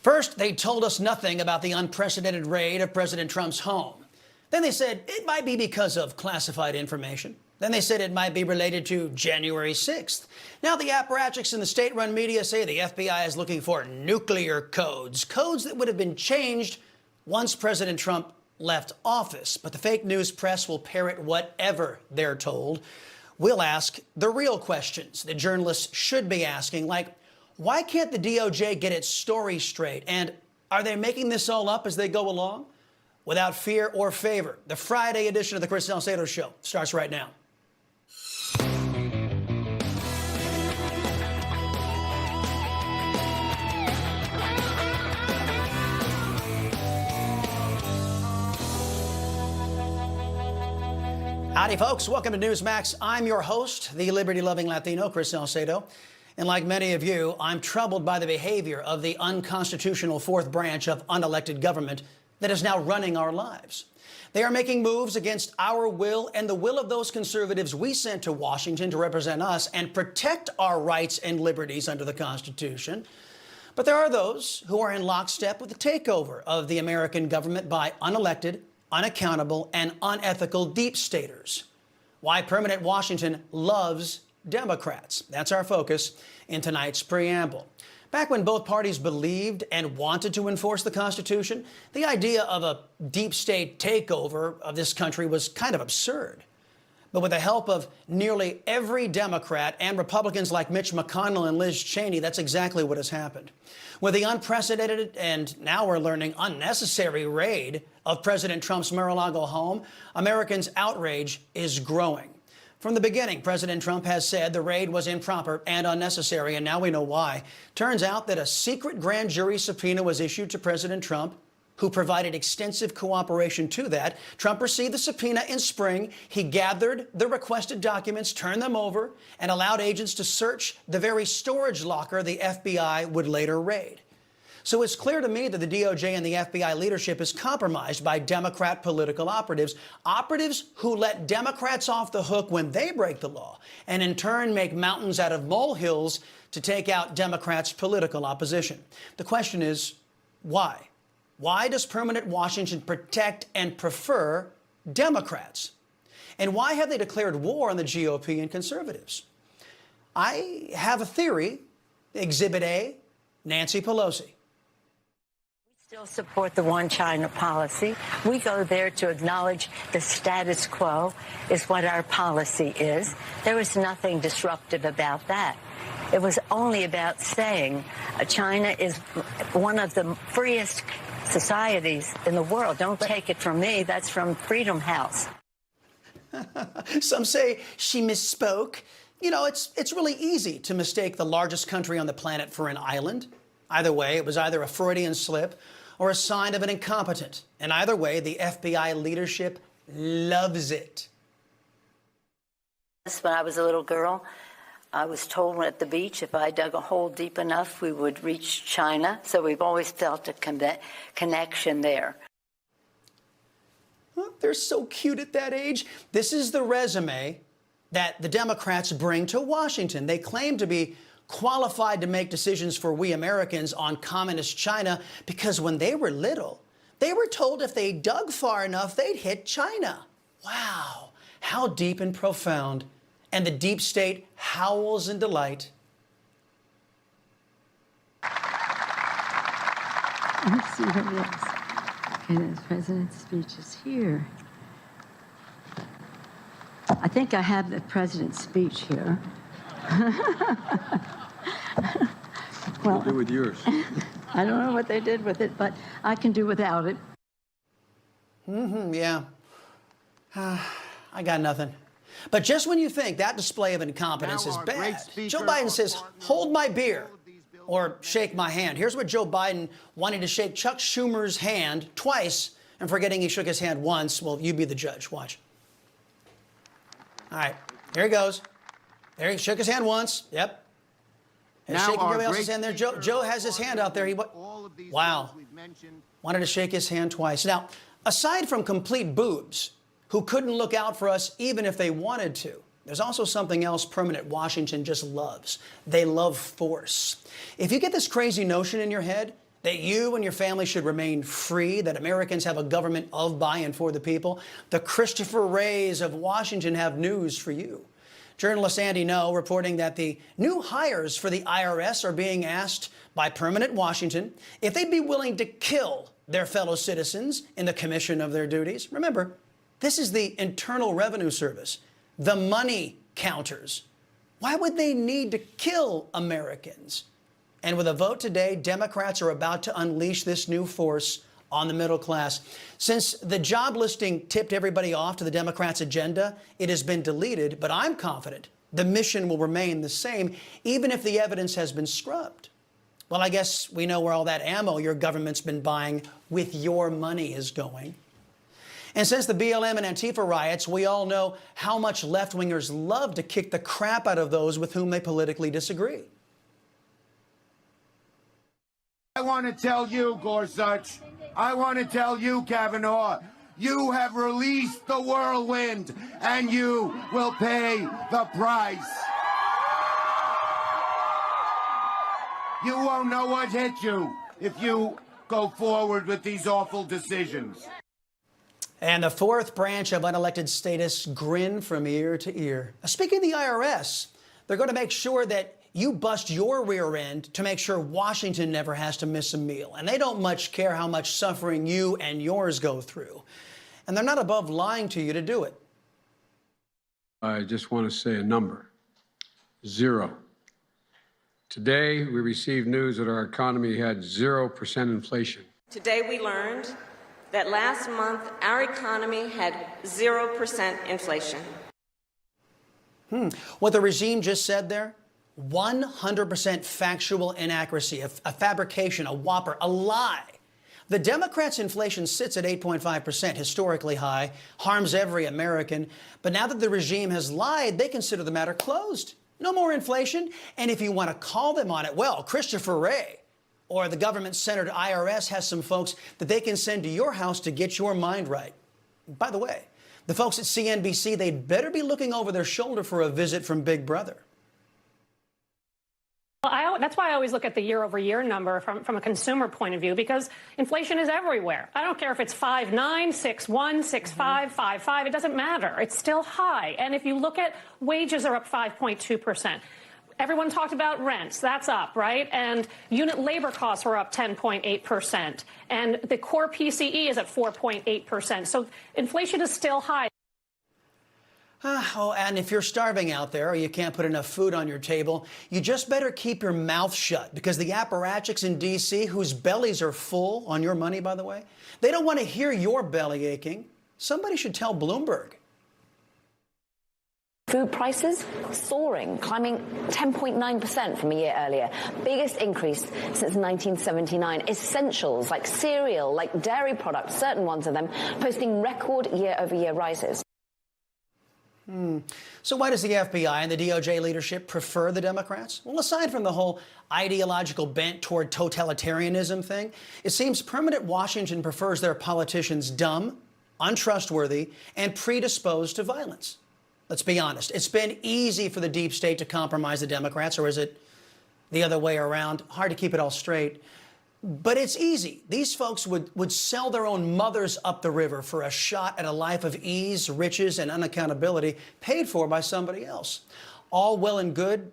First, they told us nothing about the unprecedented raid of President Trump's home. Then they said it might be because of classified information. Then they said it might be related to January 6th. Now the apparatchiks in the state-run media say the FBI is looking for nuclear codes, codes that would have been changed once President Trump left office. But the fake news press will parrot whatever they're told. We'll ask the real questions that journalists should be asking, like, why can't the DOJ get its story straight? And are they making this all up as they go along? Without fear or favor, the Friday edition of the Chris Salcedo Show starts right now. Howdy, folks. Welcome to Newsmax. I'm your host, the liberty-loving Latino, Chris Salcedo. And like many of you, I'm troubled by the behavior of the unconstitutional fourth branch of unelected government that is now running our lives. They are making moves against our will and the will of those conservatives we sent to Washington to represent us and protect our rights and liberties under the Constitution. But there are those who are in lockstep with the takeover of the American government by unelected, unaccountable, and unethical deep staters. Why permanent Washington loves Democrats. That's our focus in tonight's preamble. Back when both parties believed and wanted to enforce the Constitution, the idea of a deep state takeover of this country was kind of absurd. But with the help of nearly every Democrat and Republicans like Mitch McConnell and Liz Cheney, that's exactly what has happened. With the unprecedented and now we're learning unnecessary raid of President Trump's Mar-a-Lago home, Americans' outrage is growing. From the beginning, President Trump has said the raid was improper and unnecessary, and now we know why. Turns out that a secret grand jury subpoena was issued to President Trump, who provided extensive cooperation to that. Trump received the subpoena in spring. He gathered the requested documents, turned them over, and allowed agents to search the very storage locker the FBI would later raid. So it's clear to me that the DOJ and the FBI leadership is compromised by Democrat political operatives, operatives who let Democrats off the hook when they break the law, and in turn make mountains out of molehills to take out Democrats' political opposition. The question is, why? Why does permanent Washington protect and prefer Democrats? And why have they declared war on the GOP and conservatives? I have a theory. Exhibit A, Nancy Pelosi. Still support the one China policy. We go there to acknowledge the status quo is what our policy is. There was nothing disruptive about that. It was only about saying China is one of the freest societies in the world. Don't take it from me. That's from Freedom House. Some say she misspoke. You know, it's really easy to mistake the largest country on the planet for an island. Either way, it was either a Freudian slip or a sign of an incompetent. And either way, the FBI leadership loves it. When I was a little girl, I was told at the beach if I dug a hole deep enough, we would reach China. So we've always felt a connection there. Well, they're so cute at that age. This is the resume that the Democrats bring to Washington. They claim to be qualified to make decisions for we Americans on communist China because when they were little, they were told if they dug far enough, they'd hit China. Wow, how deep and profound. And the deep state howls in delight. Let's see what it is. Okay, the president's speech is here. I think I have the president's speech here. Well, what did they do with yours? I don't know what they did with it, but I can do without it. Yeah. I got nothing. But just when you think that display of incompetence is bad, Joe Biden says, hold my beer or shake my hand. Here's what Joe Biden wanted to shake Chuck Schumer's hand twice and forgetting he shook his hand once. Well, you be the judge. Watch. All right, here he goes. There, he shook his hand once. Yep. And shaking everybody else's hand there. Joe has his hand out there. Wow. Wanted to shake his hand twice. Now, aside from complete boobs who couldn't look out for us even if they wanted to, there's also something else permanent Washington just loves. They love force. If you get this crazy notion in your head That you and your family should remain free, that Americans have a government of, by, and for the people, the Christopher Wrays of Washington have news for you. Journalist Andy Ngo reporting that the new hires for the IRS are being asked by permanent Washington if they'd be willing to kill their fellow citizens in the commission of their duties. Remember, this is the Internal Revenue Service, the money counters. Why would they need to kill Americans? And with a vote today, Democrats are about to unleash this new force on the middle class. Since the job listing tipped everybody off to the Democrats' agenda, it has been deleted, but I'm confident the mission will remain the same, even if the evidence has been scrubbed. Well, I guess we know where all that ammo your government's been buying with your money is going. And since the BLM and Antifa riots, we all know how much left-wingers love to kick the crap out of those with whom they politically disagree. I want to tell you, Gorsuch, I want to tell you, Kavanaugh, you have released the whirlwind, and you will pay the price. You won't know what hit you if you go forward with these awful decisions. And the fourth branch of unelected status grin from ear to ear. Speaking of the IRS, they're going to make sure that you bust your rear end to make sure Washington never has to miss a meal. And they don't much care how much suffering you and yours go through. And they're not above lying to you to do it. I just want to say a number. 0. Today, we received news that our economy had 0% inflation. Today, we learned that last month, our economy had 0% inflation. What the regime just said there, 100% factual inaccuracy, a fabrication, a whopper, a lie. The Democrats' inflation sits at 8.5%, historically high, harms every American. But now that the regime has lied, they consider the matter closed. No more inflation. And if you want to call them on it, well, Christopher Wray or the government-centered IRS has some folks that they can send to your house to get your mind right. By the way, the folks at CNBC, they'd better be looking over their shoulder for a visit from Big Brother. Well, that's why I always look at the year-over-year number from a consumer point of view, because inflation is everywhere. I don't care if it's 5.9, 6.1, 6.5, 5.5. It doesn't matter. It's still high. And if you look at wages are up 5.2%. Everyone talked about rents. That's up, right? And unit labor costs were up 10.8%. And the core PCE is at 4.8%. So inflation is still high. Oh, and if you're starving out there or you can't put enough food on your table, you just better keep your mouth shut, because the apparatchiks in D.C., whose bellies are full on your money, by the way, they don't want to hear your belly aching. Somebody should tell Bloomberg. Food prices soaring, climbing 10.9% from a year earlier. Biggest increase since 1979. Essentials like cereal, like dairy products, certain ones of them, posting record year-over-year rises. So why does the FBI and the DOJ leadership prefer the Democrats? Well, aside from the whole ideological bent toward totalitarianism thing, it seems permanent Washington prefers their politicians dumb, untrustworthy, and predisposed to violence. Let's be honest. It's been easy for the deep state to compromise the Democrats, or is it the other way around? Hard to keep it all straight. But it's easy. These folks would sell their own mothers up the river for a shot at a life of ease, riches, and unaccountability paid for by somebody else. All well and good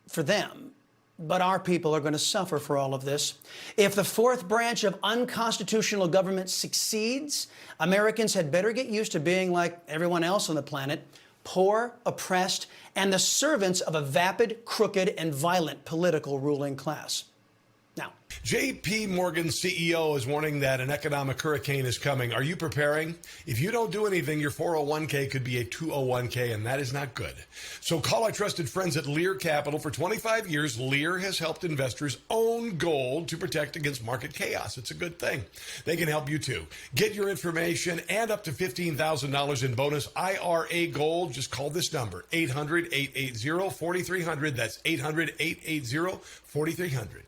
for them, but our people are going to suffer for all of this. If the fourth branch of unconstitutional government succeeds, Americans had better get used to being like everyone else on the planet, poor, oppressed, and the servants of a vapid, crooked, and violent political ruling class. Now, J.P. Morgan's CEO is warning that an economic hurricane is coming. Are you preparing? If you don't do anything, your 401k could be a 201k, and that is not good. So call our trusted friends at Lear Capital. For 25 years, Lear has helped investors own gold to protect against market chaos. It's a good thing. They can help you too. Get your information and up to $15,000 in bonus IRA gold. Just call this number, 800-880-4300. That's 800-880-4300.